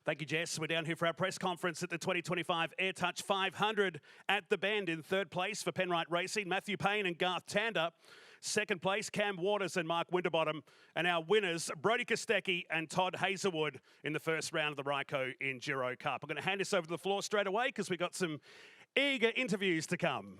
Thank you, Jess. We're down here for our press conference at the 2025 AirTouch 500 at the Bend. In third place for Penrite Racing, Matthew Payne and Garth Tander. Second place, Cam Waters and Mark Winterbottom. And our winners, Brodie Kostecki and Todd Hazelwood in the first round of the Repco Enduro Cup. I'm going to hand this over to the floor straight away because we've got some eager interviews to come.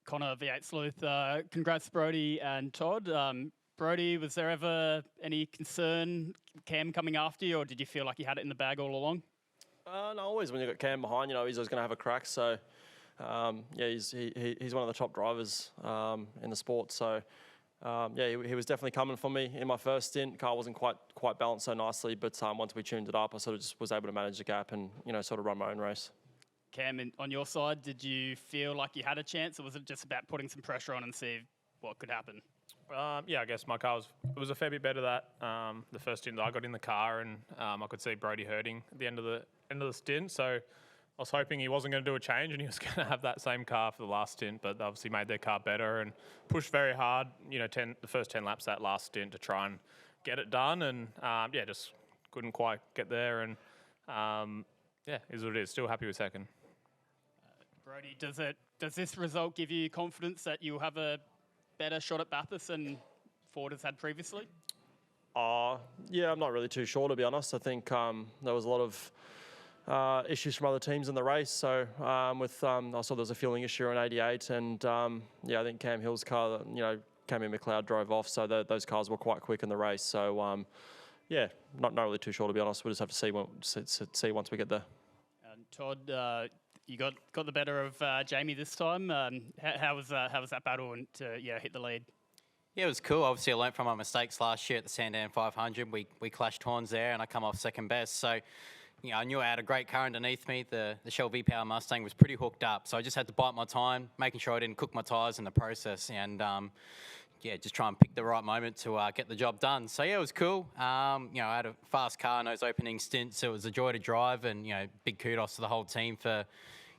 Connor, V8 Sleuth, congrats Brodie and Todd. Brodie, was there ever any concern, Cam coming after you, or did you feel like you had it in the bag all along? No, always when you've got Cam behind, you know, he's always going to have a crack. So, yeah, he's one of the top drivers in the sport. So, yeah, he was definitely coming for me in my first stint. Car wasn't quite balanced so nicely, but once we tuned it up, I sort of just was able to manage the gap and, you know, sort of run my own race. Cam, on your side, did you feel like you had a chance, or was it just about putting some pressure on and see what could happen? Yeah, I guess my car was a fair bit better that the first stint that I got in the car, and I could see Brodie hurting at the end of the stint. So I was hoping he wasn't going to do a change and he was going to have that same car for the last stint. But they obviously made their car better and pushed very hard. You know, the first 10 laps that last stint to try and get it done, and yeah, just couldn't quite get there. And yeah, is what it is. Still happy with second. Brodie, does this result give you confidence that you'll have a better shot at Bathurst than Ford has had previously? Yeah, I'm not really too sure, to be honest. I think there was a lot of issues from other teams in the race. So I saw there was a fueling issue on 88, and yeah, I think Cam Hill's car, you know, Cammy McLeod drove off, so those cars were quite quick in the race. So yeah, not really too sure, to be honest. We'll just have to see once we get there. Todd, you got the better of Jamie this time. How was that battle and to hit the lead? Yeah, it was cool. Obviously, I learned from my mistakes last year at the Sandown 500. We clashed horns there, and I come off second best. So, you know, I knew I had a great car underneath me. The Shell V-Power Mustang was pretty hooked up, so I just had to bite my time, making sure I didn't cook my tyres in the process, and yeah, just try and pick the right moment to get the job done. So yeah, it was cool. You know, I had a fast car in those opening stints, so it was a joy to drive, and you know, big kudos to the whole team for,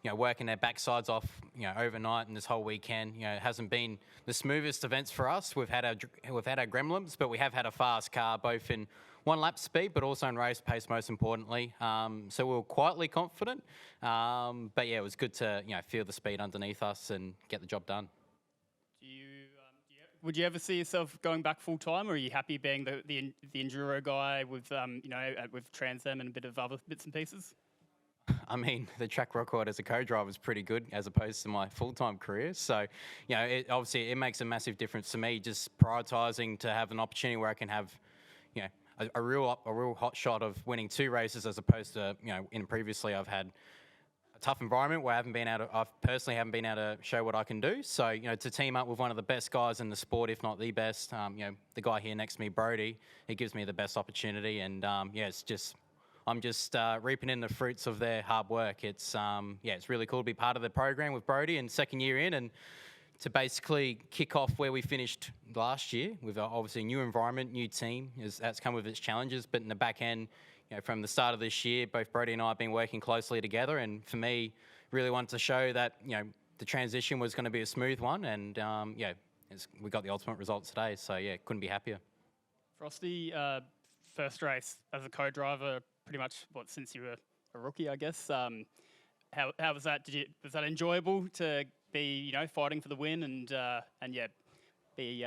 you know, working their backsides off, you know, overnight and this whole weekend. You know, it hasn't been the smoothest events for us. We've had our gremlins, but we have had a fast car, both in one lap speed, but also in race pace, most importantly. So we were quietly confident, but yeah, it was good to, you know, feel the speed underneath us and get the job done. Would you ever see yourself going back full time, or are you happy being the enduro guy with you know, with Trans Am and a bit of other bits and pieces? I mean, the track record as a co-driver is pretty good as opposed to my full-time career. So, you know, obviously it makes a massive difference to me, just prioritising to have an opportunity where I can have, you know, a real hot shot of winning 2 races, as opposed to, you know, previously I've had a tough environment where I personally haven't been able to show what I can do. So, you know, to team up with one of the best guys in the sport, if not the best, you know, the guy here next to me, Brodie, it gives me the best opportunity. And yeah, I'm just reaping in the fruits of their hard work. It's yeah, it's really cool to be part of the program with Brodie and second year in, and to basically kick off where we finished last year with obviously a new environment, new team. That's come with its challenges, but in the back end, you know, from the start of this year, both Brodie and I have been working closely together, and for me, really wanted to show that, you know, the transition was going to be a smooth one, and yeah, we got the ultimate result today. So yeah, couldn't be happier. Frosty, first race as a co-driver, pretty much since you were a rookie, I guess. How was that? Was that enjoyable to be, you know, fighting for the win and yeah, be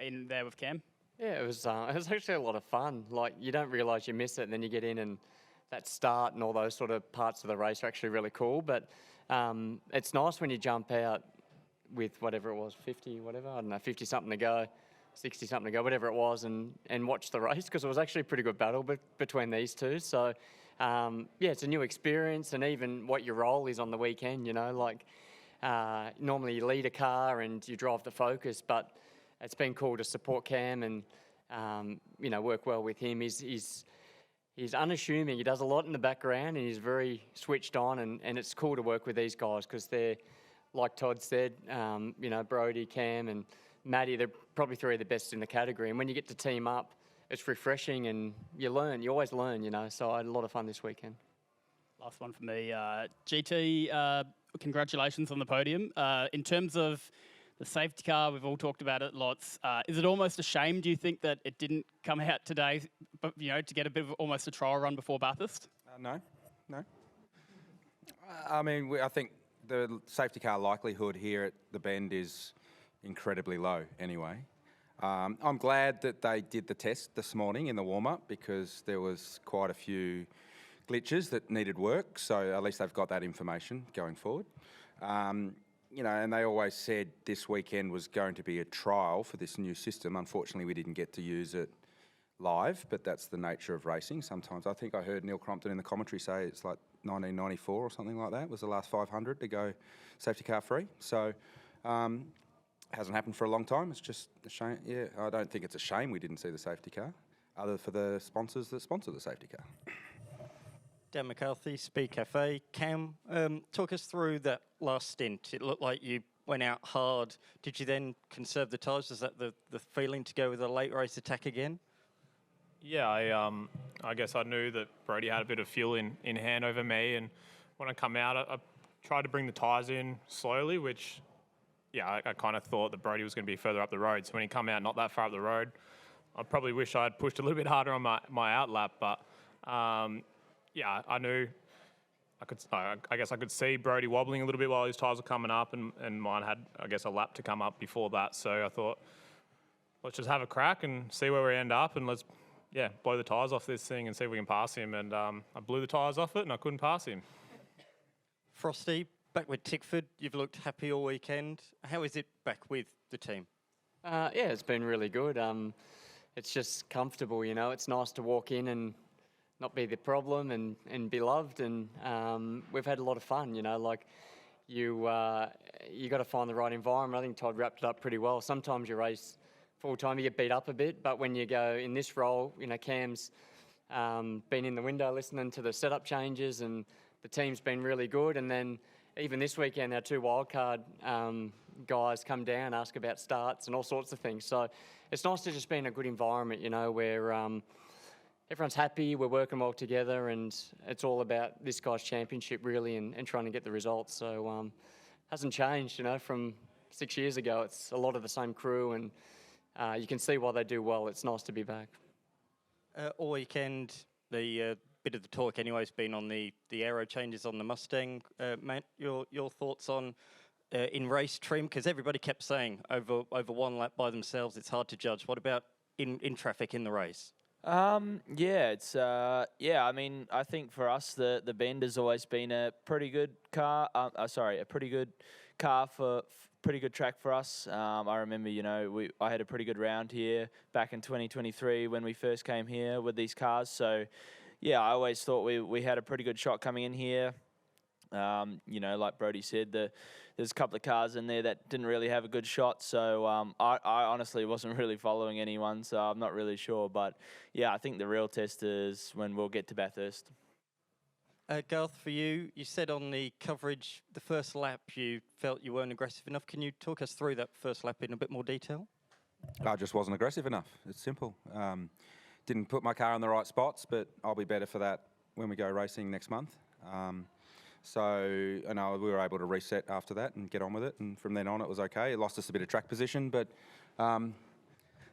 in there with Cam? Yeah, it was actually a lot of fun. Like, you don't realise you miss it, and then you get in, and that start and all those sort of parts of the race are actually really cool. But it's nice when you jump out with whatever it was, 50 something to go. 60 something to go, whatever it was, and watch the race, because it was actually a pretty good battle between these two. So yeah, it's a new experience, and even what your role is on the weekend, you know, like normally you lead a car and you drive the Focus, but it's been cool to support Cam and you know, work well with him. He's unassuming. He does a lot in the background, and he's very switched on, and it's cool to work with these guys, because they're, like Todd said, you know, Brodie, Cam and Matty, they're probably 3 of the best in the category. And when you get to team up, it's refreshing, and you always learn, you know. So I had a lot of fun this weekend. Last one for me. GT, congratulations on the podium. In terms of the safety car, we've all talked about it lots. Is it almost a shame, do you think, that it didn't come out today but to get a bit of almost a trial run before Bathurst? No. I mean, I think the safety car likelihood here at the Bend is incredibly low anyway. I'm glad that they did the test this morning in the warm-up because there was quite a few glitches that needed work, so at least they've got that information going forward. And they always said this weekend was going to be a trial for this new system. Unfortunately, we didn't get to use it live, but that's the nature of racing. Sometimes I think I heard Neil Crompton in the commentary say it's like 1994 or something like that was the last 500 to go safety car free. So hasn't happened for a long time. It's just a shame. Yeah, I don't think it's a shame we didn't see the safety car, other for the sponsors that sponsor the safety car. Dan McCarthy, Speed Cafe. Cam, talk us through that last stint. It looked like you went out hard. Did you then conserve the tyres? Was that the feeling to go with a late race attack again? Yeah, I guess I knew that Brodie had a bit of fuel in hand over me, and when I come out, I tried to bring the tyres in slowly, which, I kind of thought that Brodie was going to be further up the road. So when he come out not that far up the road, I probably wish I had pushed a little bit harder on my outlap, but I knew I guess I could see Brodie wobbling a little bit while his tyres were coming up, and mine had, I guess, a lap to come up before that. So I thought, let's just have a crack and see where we end up, and let's blow the tyres off this thing and see if we can pass him. And I blew the tyres off it and I couldn't pass him. Frosty, back with Tickford. You've looked happy all weekend. How is it back with the team? It's been really good. It's just comfortable, It's nice to walk in and not be the problem and be loved. And we've had a lot of fun, you got to find the right environment. I think Todd wrapped it up pretty well. Sometimes you race full-time, you get beat up a bit, but when you go in this role, Cam's been in the window listening to the setup changes, and the team's been really good. And then even this weekend, our 2 wildcard guys come down, ask about starts and all sorts of things. So it's nice to just be in a good environment, where everyone's happy, we're working well together, and it's all about this guy's championship really and trying to get the results. So hasn't changed, from 6 years ago. It's a lot of the same crew, and you can see why they do well. It's nice to be back. All weekend, the bit of the talk anyway has been on the aero changes on the Mustang. Matt, your thoughts on in race trim? Because everybody kept saying over one lap by themselves, it's hard to judge. What about in traffic in the race? I mean, I think for us, the Bend has always been a pretty good car. A pretty good car for pretty good track for us. I remember, I had a pretty good round here back in 2023 when we first came here with these cars. So, I always thought we had a pretty good shot coming in here. Like Brodie said, there's a couple of cars in there that didn't really have a good shot. So I honestly wasn't really following anyone, so I'm not really sure. But, I think the real test is when we'll get to Bathurst. Garth, for you, you said on the coverage, the first lap, you felt you weren't aggressive enough. Can you talk us through that first lap in a bit more detail? I just wasn't aggressive enough. It's simple. Didn't put my car in the right spots, but I'll be better for that when we go racing next month. We were able to reset after that and get on with it. And from then on, it was okay. It lost us a bit of track position, but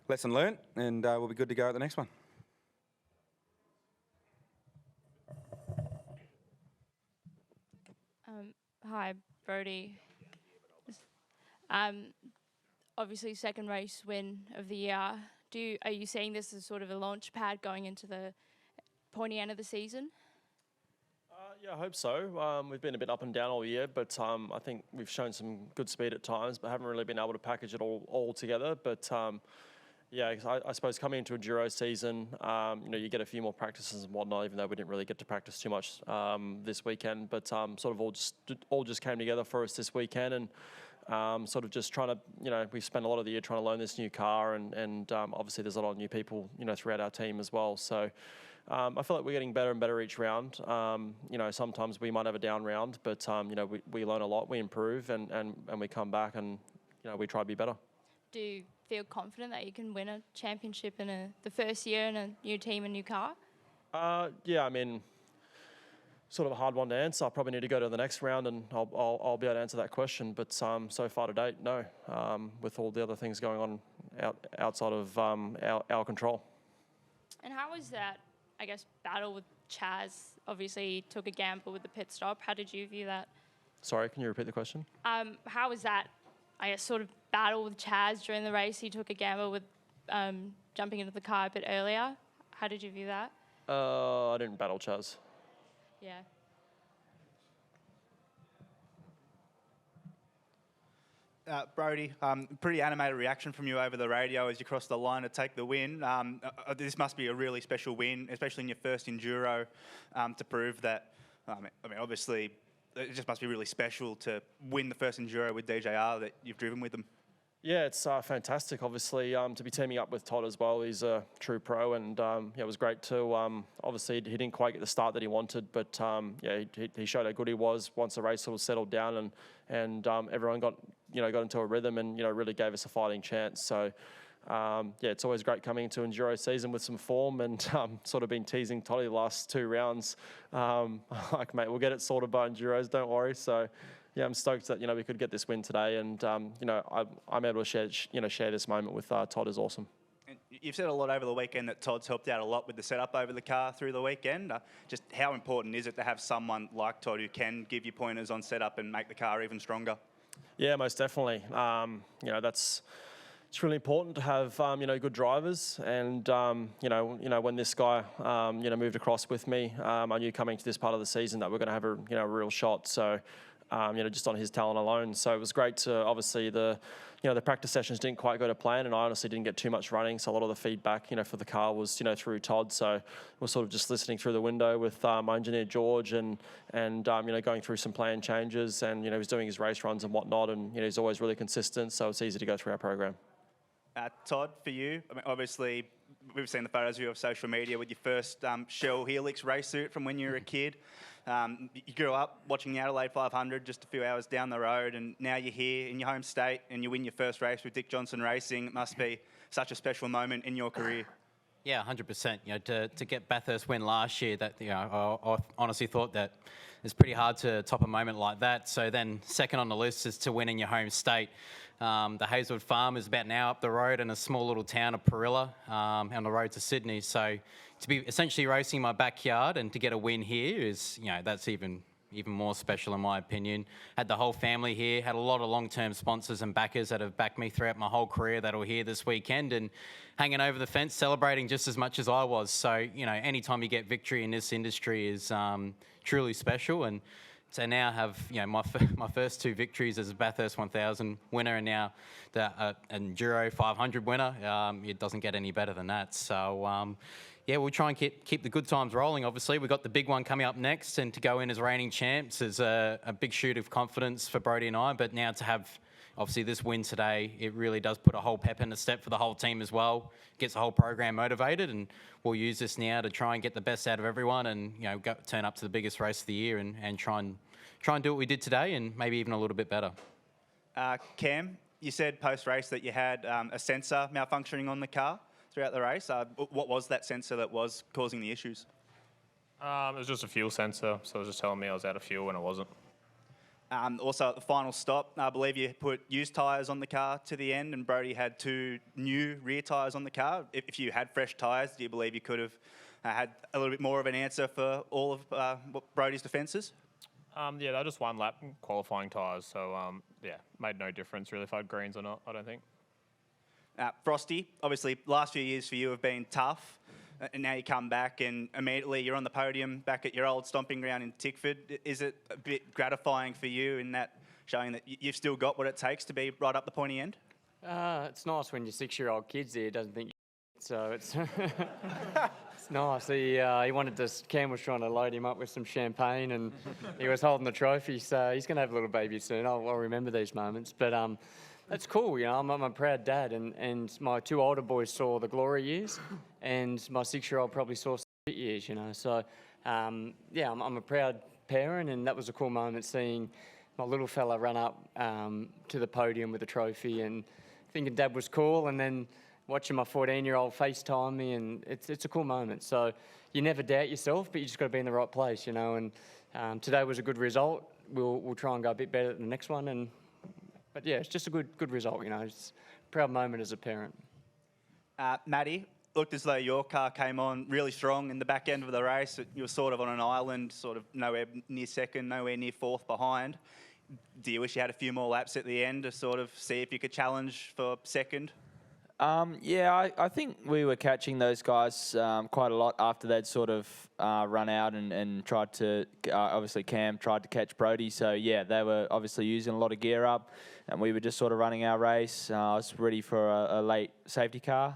lesson learnt, and we'll be good to go at the next one. Hi, Brodie. Obviously, second race win of the year. Are you seeing this as sort of a launch pad going into the pointy end of the season? I hope so. We've been a bit up and down all year, but I think we've shown some good speed at times, but haven't really been able to package it all together. But I suppose coming into a Giro season, you get a few more practices and whatnot, even though we didn't really get to practice too much this weekend. But sort of all just came together for us this weekend, and sort of just trying to, we've spent a lot of the year trying to learn this new car, and obviously there's a lot of new people, throughout our team as well. So I feel like we're getting better and better each round. Sometimes we might have a down round, but we learn a lot, we improve, and we come back and we try to be better. Do you feel confident that you can win a championship in the first year in a new team and new car? I mean, sort of a hard one to answer. I probably need to go to the next round and I'll be able to answer that question. But so far to date, no. With all the other things going on outside of our control. And how was that, I guess, battle with Chaz? Obviously, he took a gamble with the pit stop. How did you view that? Sorry, can you repeat the question? How was that, I guess, sort of battle with Chaz during the race? He took a gamble with jumping into the car a bit earlier. How did you view that? I didn't battle Chaz. Yeah. Brodie, pretty animated reaction from you over the radio as you crossed the line to take the win. This must be a really special win, especially in your first enduro, to prove that. I mean, obviously, it just must be really special to win the first enduro with DJR that you've driven with them. Yeah, it's fantastic, obviously, to be teaming up with Todd as well. He's a true pro, and yeah, it was great to, obviously, he didn't quite get the start that he wanted, but yeah, he showed how good he was once the race sort of settled down, and everyone got into a rhythm and, really gave us a fighting chance. So, yeah, it's always great coming into enduro season with some form, and sort of been teasing Toddy the last 2 rounds. Like, mate, we'll get it sorted by enduros, don't worry. So, yeah, I'm stoked that, we could get this win today, and, I'm able to share this moment with Todd is awesome. And you've said a lot over the weekend that Todd's helped out a lot with the setup over the car through the weekend. Just how important is it to have someone like Todd who can give you pointers on setup and make the car even stronger? Yeah, most definitely. It's really important to have good drivers, and when this guy moved across with me, I knew coming to this part of the season that we're going to have a real shot. So just on his talent alone. So it was great to, obviously, the practice sessions didn't quite go to plan, and I honestly didn't get too much running. So a lot of the feedback, for the car was, through Todd. So we're sort of just listening through the window with my engineer George, and going through some plan changes, and he's doing his race runs and whatnot, and he's always really consistent. So it's easy to go through our program. Todd, for you, I mean, obviously, we've seen the photos of you on social media with your first Shell Helix race suit from when you were a kid. You grew up watching the Adelaide 500 just a few hours down the road, and now you're here in your home state and you win your first race with Dick Johnson Racing. It must be such a special moment in your career. Yeah, 100%. To get Bathurst win last year, that I honestly thought that it's pretty hard to top a moment like that. So then second on the list is to win in your home state. The Hazelwood Farm is about an hour up the road in a small little town of Perilla on the road to Sydney. So to be essentially racing in my backyard and to get a win here is, that's even more special in my opinion. Had the whole family here, had a lot of long-term sponsors and backers that have backed me throughout my whole career that were here this weekend and hanging over the fence, celebrating just as much as I was. So, anytime you get victory in this industry is truly special. And to now have, my first 2 victories as a Bathurst 1000 winner and now the Enduro 500 winner, it doesn't get any better than that. So, yeah, we'll try and keep the good times rolling. Obviously, we've got the big one coming up next, and to go in as reigning champs is a big shoot of confidence for Brodie and I. But now to have, obviously, this win today, it really does put a whole pep in the step for the whole team as well. Gets the whole program motivated, and we'll use this now to try and get the best out of everyone, and turn up to the biggest race of the year, and try and do what we did today, and maybe even a little bit better. Cam, you said post-race that you had a sensor malfunctioning on the car throughout the race. What was that sensor that was causing the issues? It was just a fuel sensor, so it was just telling me I was out of fuel when it wasn't. Also, at the final stop, I believe you put used tyres on the car to the end, and Brodie had 2 new rear tyres on the car. If you had fresh tyres, do you believe you could have had a little bit more of an answer for all of Brodie's defences? Yeah, they were just 1 lap qualifying tyres, so yeah, made no difference really if I had greens or not, I don't think. Frosty, obviously, last few years for you have been tough, and now you come back and immediately you're on the podium back at your old stomping ground in Tickford. Is it a bit gratifying for you in that showing that you've still got what it takes to be right up the pointy end? It's nice when your 6-year-old kid's here, doesn't think so it's it's nice. He wanted to. Cam was trying to load him up with some champagne, and he was holding the trophy. So he's going to have a little baby soon. I'll remember these moments, but that's cool. I'm a proud dad, and my 2 older boys saw the glory years, and my 6-year-old probably saw some shit years. So yeah, I'm a proud parent, and that was a cool moment seeing my little fella run up to the podium with a trophy and thinking Dad was cool, and then watching my 14-year-old FaceTime me, and it's a cool moment. So you never doubt yourself, but you just got to be in the right place, And today was a good result. We'll try and go a bit better at the next one, but yeah, it's just a good result, It's a proud moment as a parent. Maddie, looked as though your car came on really strong in the back end of the race. You were sort of on an island, sort of nowhere near second, nowhere near fourth behind. Do you wish you had a few more laps at the end to sort of see if you could challenge for second? Yeah, I think we were catching those guys quite a lot after they'd sort of run out and tried to, obviously Cam tried to catch Brodie. So, yeah, they were obviously using a lot of gear up and we were just sort of running our race. I was ready for a late safety car.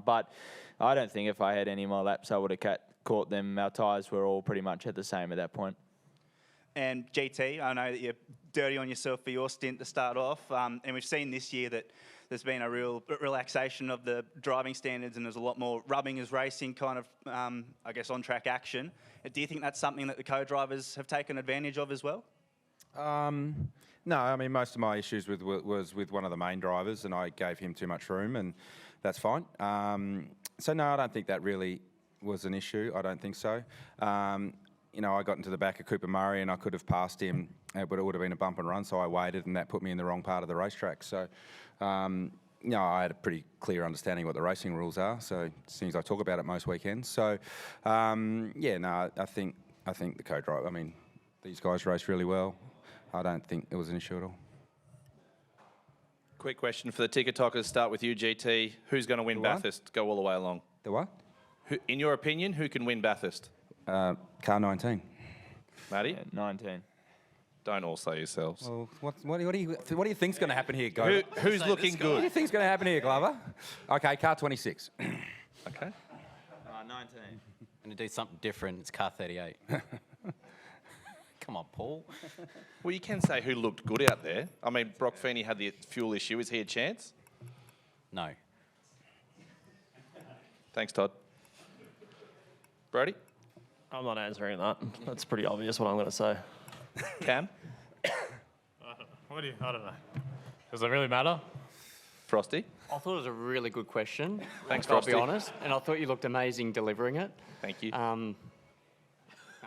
But I don't think if I had any more laps, I would have caught them. Our tyres were all pretty much at the same at that point. And GT, I know that you're dirty on yourself for your stint to start off. And we've seen this year that there's been a real relaxation of the driving standards and there's a lot more rubbing as racing kind of, I guess, on-track action. Do you think that's something that the co-drivers have taken advantage of as well? No, I mean, most of my issues was with one of the main drivers and I gave him too much room and that's fine. So, no, I don't think that really was an issue. I don't think so. You know, I got into the back of Cooper Murray and I could have passed him, but it would have been a bump and run, so I waited and that put me in the wrong part of the racetrack. So, you know, I had a pretty clear understanding what the racing rules are, so it seems I talk about it most weekends. So, yeah, no, I think the co-driver, I mean, these guys race really well. I don't think it was an issue at all. Quick question for the ticket talkers. Start with you, GT. Who's going to win Bathurst? Go all the way along. The what? In your opinion, who can win Bathurst? Car 19. Matty? Yeah, 19. Don't all say yourselves. Well, what do you think's going to happen here, Glover? Who's looking What do you good? think's going to happen here, Glover? Okay, car 26. Okay. 19. Going to do something different. It's car 38. Come on, Paul. Well, you can say who looked good out there. I mean, Brock Feeney had the fuel issue. Is he a chance? No. Thanks, Todd. Brodie? I'm not answering that. That's pretty obvious what I'm going to say. Cam? I don't know. Does it really matter? Frosty? I thought it was a really good question. Thanks, I'll be Frosty. honest. And I thought you looked amazing delivering it. Thank you. I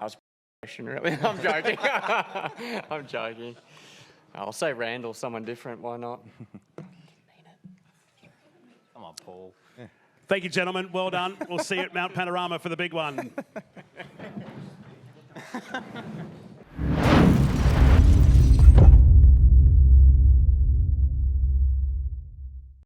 was a question, really. I'm joking. I'm joking. I'll say Randall, someone different. Why not? Come on, Paul. Thank you, gentlemen. Well done. We'll see you at Mount Panorama for the big one.